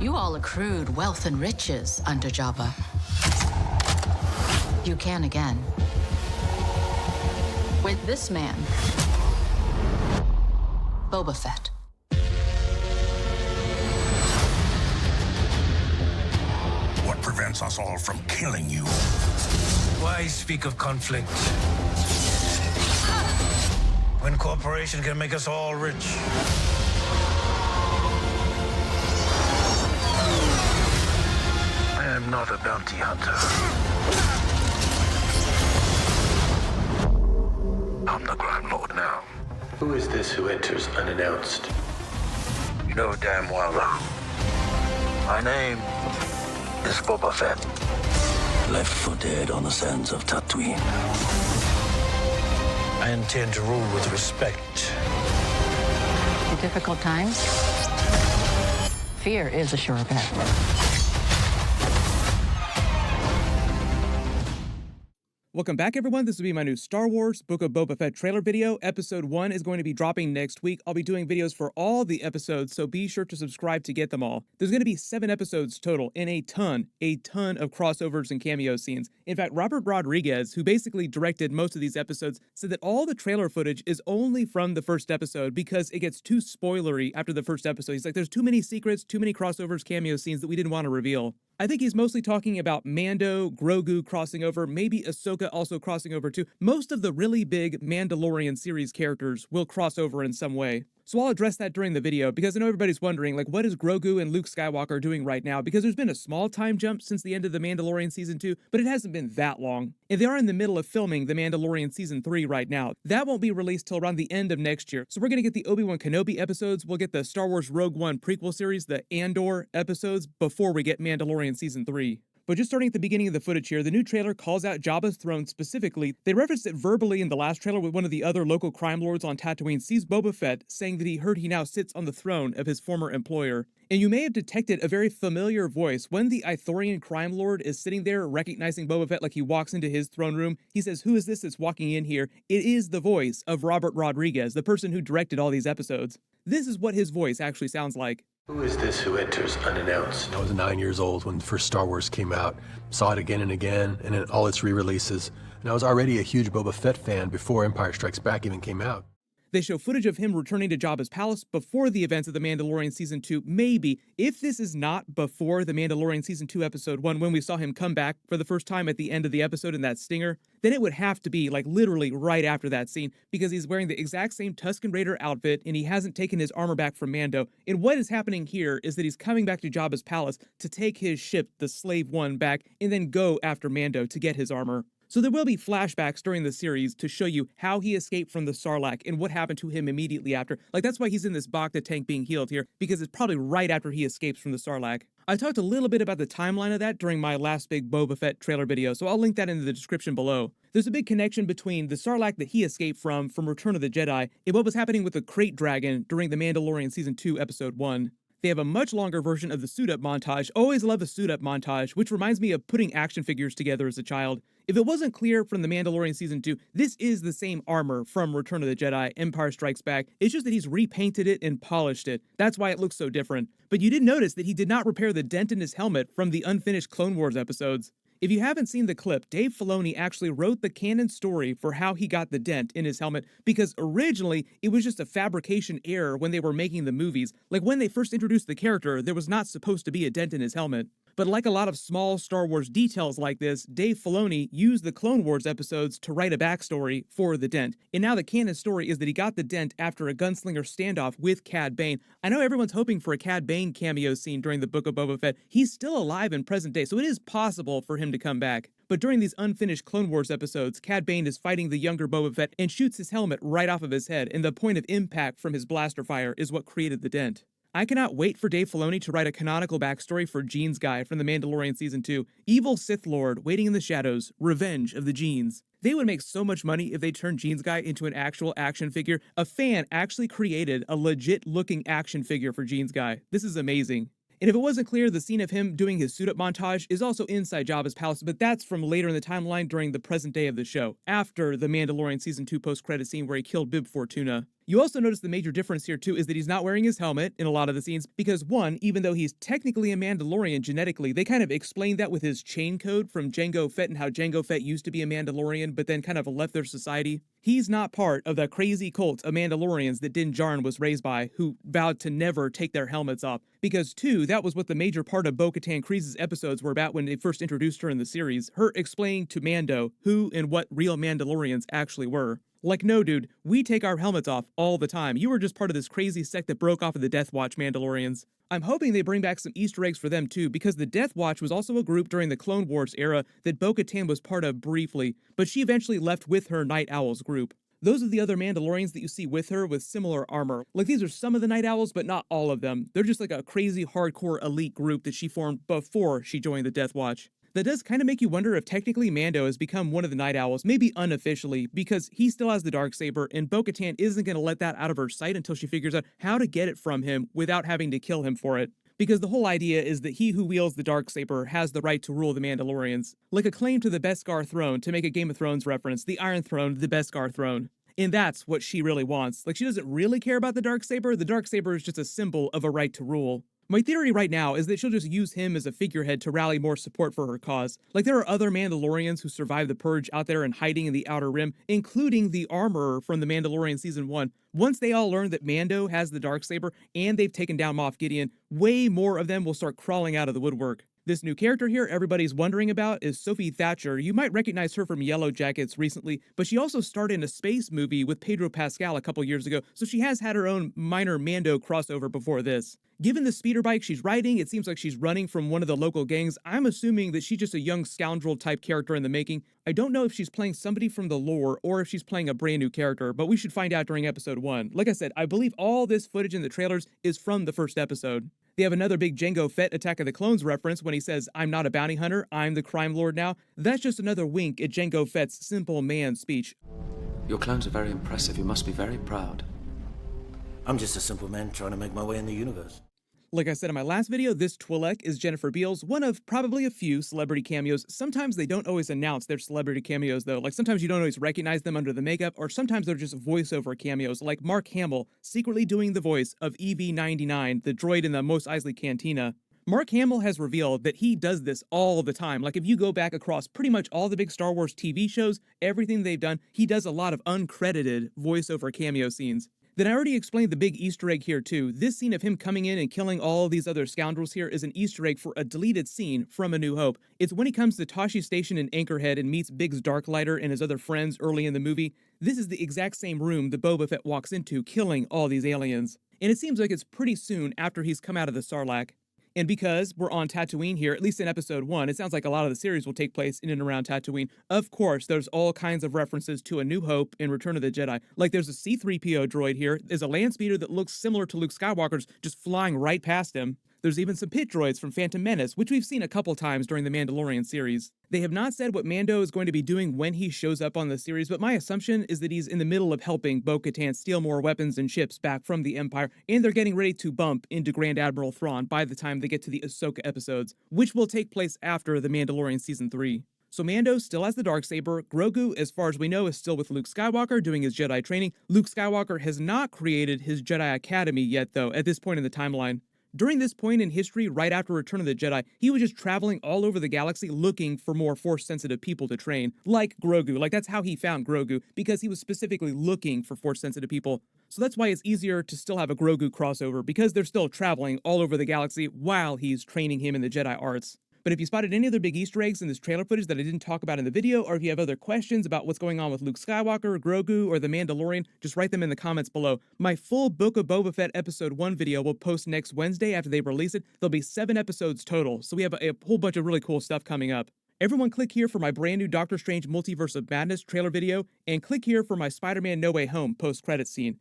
You all accrued wealth and riches under Jabba. You can again. With this man, Boba Fett. What prevents us all from killing you? Why speak of conflict when cooperation can make us all rich? I am not a bounty hunter. I'm the Grand Lord now. Who is this who enters unannounced? You know damn well, though. My name is Boba Fett. Left for dead on the sands of Tattooine. I intend to rule with respect. In difficult times, fear is a sure bet. Welcome back, everyone. This will be my new Star Wars Book of Boba Fett trailer video. Episode 1 is going to be dropping next week. I'll be doing videos for all the episodes, so be sure to subscribe to get them all. There's going to be 7 episodes total and a ton of crossovers and cameo scenes. In fact, Robert Rodriguez, who basically directed most of these episodes, said that all the trailer footage is only from the first episode because it gets too spoilery after the first episode. He's like, there's too many secrets, too many crossovers, cameo scenes that we didn't want to reveal. I think he's mostly talking about Mando, Grogu crossing over, maybe Ahsoka also crossing over too. Most of the really big Mandalorian series characters will cross over in some way. So I'll address that during the video because I know everybody's wondering, like, what is Grogu and Luke Skywalker doing right now? Because there's been a small time jump since the end of The Mandalorian Season 2, but it hasn't been that long. And they are in the middle of filming The Mandalorian Season 3 right now. That won't be released till around the end of next year. So we're going to get the Obi-Wan Kenobi episodes, we'll get the Star Wars Rogue One prequel series, the Andor episodes, before we get Mandalorian Season 3. But just starting at the beginning of the footage here, the new trailer calls out Jabba's throne specifically. They referenced it verbally in the last trailer with one of the other local crime lords on Tatooine sees Boba Fett, saying that he heard he now sits on the throne of his former employer. And you may have detected a very familiar voice. When the Ithorian crime lord is sitting there recognizing Boba Fett like he walks into his throne room, he says, "Who is this that's walking in here?" It is the voice of Robert Rodriguez, the person who directed all these episodes. This is what his voice actually sounds like. Who is this who enters unannounced? I was 9 years old when the first Star Wars came out. Saw it again and again, and in all its re-releases. And I was already a huge Boba Fett fan before Empire Strikes Back even came out. They show footage of him returning to Jabba's palace before the events of The Mandalorian Season 2. Maybe, if this is not before The Mandalorian Season 2 Episode 1, when we saw him come back for the first time at the end of the episode in that stinger, then it would have to be, like, literally right after that scene, because he's wearing the exact same Tusken Raider outfit, and he hasn't taken his armor back from Mando. And what is happening here is that he's coming back to Jabba's palace to take his ship, the Slave One, back, and then go after Mando to get his armor. So there will be flashbacks during the series to show you how he escaped from the Sarlacc and what happened to him immediately after. Like, that's why he's in this Bacta tank being healed here, because it's probably right after he escapes from the Sarlacc. I talked a little bit about the timeline of that during my last big Boba Fett trailer video, so I'll link that in the description below. There's a big connection between the Sarlacc that he escaped from Return of the Jedi and what was happening with the Krayt Dragon during The Mandalorian Season 2 Episode 1. They have a much longer version of the suit-up montage. Always love a suit-up montage, which reminds me of putting action figures together as a child. If it wasn't clear from The Mandalorian Season 2, this is the same armor from Return of the Jedi, Empire Strikes Back. It's just that he's repainted it and polished it. That's why it looks so different. But you did notice that he did not repair the dent in his helmet from the unfinished Clone Wars episodes. If you haven't seen the clip, Dave Filoni actually wrote the canon story for how he got the dent in his helmet, because originally it was just a fabrication error when they were making the movies. Like, when they first introduced the character, there was not supposed to be a dent in his helmet. But like a lot of small Star Wars details like this, Dave Filoni used the Clone Wars episodes to write a backstory for the dent. And now the canon story is that he got the dent after a gunslinger standoff with Cad Bane. I know everyone's hoping for a Cad Bane cameo scene during the Book of Boba Fett. He's still alive in present day, so it is possible for him to come back. But during these unfinished Clone Wars episodes, Cad Bane is fighting the younger Boba Fett and shoots his helmet right off of his head, and the point of impact from his blaster fire is what created the dent. I cannot wait for Dave Filoni to write a canonical backstory for Jeans Guy from The Mandalorian Season 2. Evil Sith Lord, waiting in the shadows, revenge of the Jeans. They would make so much money if they turned Jeans Guy into an actual action figure. A fan actually created a legit-looking action figure for Jeans Guy. This is amazing. And if it wasn't clear, the scene of him doing his suit-up montage is also inside Jabba's palace, but that's from later in the timeline during the present day of the show, after the Mandalorian Season 2 post-credit scene where he killed Bib Fortuna. You also notice the major difference here too is that he's not wearing his helmet in a lot of the scenes because one, even though he's technically a Mandalorian genetically, they kind of explained that with his chain code from Jango Fett and how Jango Fett used to be a Mandalorian but then kind of left their society. He's not part of the crazy cult of Mandalorians that Din Djarin was raised by, who vowed to never take their helmets off. Because two, that was what the major part of Bo-Katan Kryze's episodes were about when they first introduced her in the series, her explaining to Mando who and what real Mandalorians actually were. Like, no dude, we take our helmets off all the time. You were just part of this crazy sect that broke off of the Death Watch Mandalorians. I'm hoping they bring back some Easter eggs for them too, because the Death Watch was also a group during the Clone Wars era that Bo-Katan was part of briefly, but she eventually left with her Night Owls group. Those are the other Mandalorians that you see with her with similar armor. Like, these are some of the Night Owls, but not all of them. They're just like a crazy hardcore elite group that she formed before she joined the Death Watch. That does kind of make you wonder if technically Mando has become one of the Night Owls, maybe unofficially, because he still has the Darksaber, and Bo-Katan isn't going to let that out of her sight until she figures out how to get it from him without having to kill him for it. Because the whole idea is that he who wields the Darksaber has the right to rule the Mandalorians. Like a claim to the Beskar throne, to make a Game of Thrones reference, the Iron Throne, the Beskar throne. And that's what she really wants. Like, she doesn't really care about the Darksaber is just a symbol of a right to rule. My theory right now is that she'll just use him as a figurehead to rally more support for her cause. Like, there are other Mandalorians who survived the Purge out there and hiding in the Outer Rim, including the Armorer from The Mandalorian Season 1. Once they all learn that Mando has the Darksaber and they've taken down Moff Gideon, way more of them will start crawling out of the woodwork. This new character here everybody's wondering about is Sophie Thatcher. You might recognize her from Yellow Jackets recently, but she also starred in a space movie with Pedro Pascal a couple years ago, so she has had her own minor Mando crossover before this. Given the speeder bike she's riding, it seems like she's running from one of the local gangs. I'm assuming that she's just a young scoundrel type character in the making. I don't know if she's playing somebody from the lore or if she's playing a brand new character, but we should find out during episode 1. Like I said, I believe all this footage in the trailers is from the first episode. They have another big Jango Fett Attack of the Clones reference when he says, "I'm not a bounty hunter, I'm the crime lord now." That's just another wink at Jango Fett's simple man speech. Your clones are very impressive. You must be very proud. I'm just a simple man trying to make my way in the universe. Like I said in my last video, this Twi'lek is Jennifer Beals, one of probably a few celebrity cameos. Sometimes they don't always announce their celebrity cameos though, like sometimes you don't always recognize them under the makeup, or sometimes they're just voiceover cameos, like Mark Hamill secretly doing the voice of EV-99, the droid in the Mos Eisley Cantina. Mark Hamill has revealed that he does this all the time. Like, if you go back across pretty much all the big Star Wars TV shows, everything they've done, he does a lot of uncredited voiceover cameo scenes. Then I already explained the big Easter egg here too. This scene of him coming in and killing all of these other scoundrels here is an Easter egg for a deleted scene from A New Hope. It's when he comes to Tashi Station in Anchorhead and meets Biggs Darklighter and his other friends early in the movie. This is the exact same room that Boba Fett walks into, killing all these aliens. And it seems like it's pretty soon after he's come out of the Sarlacc. And because we're on Tatooine here, at least in episode 1, it sounds like a lot of the series will take place in and around Tatooine. Of course, there's all kinds of references to A New Hope and Return of the Jedi. Like, there's a C-3PO droid here. There's a land speeder that looks similar to Luke Skywalker's, just flying right past him. There's even some pit droids from Phantom Menace, which we've seen a couple times during the Mandalorian series. They have not said what Mando is going to be doing when he shows up on the series, but my assumption is that he's in the middle of helping Bo-Katan steal more weapons and ships back from the Empire, and they're getting ready to bump into Grand Admiral Thrawn by the time they get to the Ahsoka episodes, which will take place after The Mandalorian Season 3. So Mando still has the Darksaber. Grogu, as far as we know, is still with Luke Skywalker doing his Jedi training. Luke Skywalker has not created his Jedi Academy yet, though, at this point in the timeline. During this point in history, right after Return of the Jedi, he was just traveling all over the galaxy looking for more Force-sensitive people to train, like Grogu. Like, that's how he found Grogu, because he was specifically looking for Force-sensitive people. So that's why it's easier to still have a Grogu crossover, because they're still traveling all over the galaxy while he's training him in the Jedi arts. But if you spotted any other big Easter eggs in this trailer footage that I didn't talk about in the video, or if you have other questions about what's going on with Luke Skywalker, Grogu, or The Mandalorian, just write them in the comments below. My full Book of Boba Fett Episode 1 video will post next Wednesday after they release it. There'll be 7 episodes total, so we have a whole bunch of really cool stuff coming up. Everyone click here for my brand new Doctor Strange Multiverse of Madness trailer video, and click here for my Spider-Man No Way Home post-credits scene.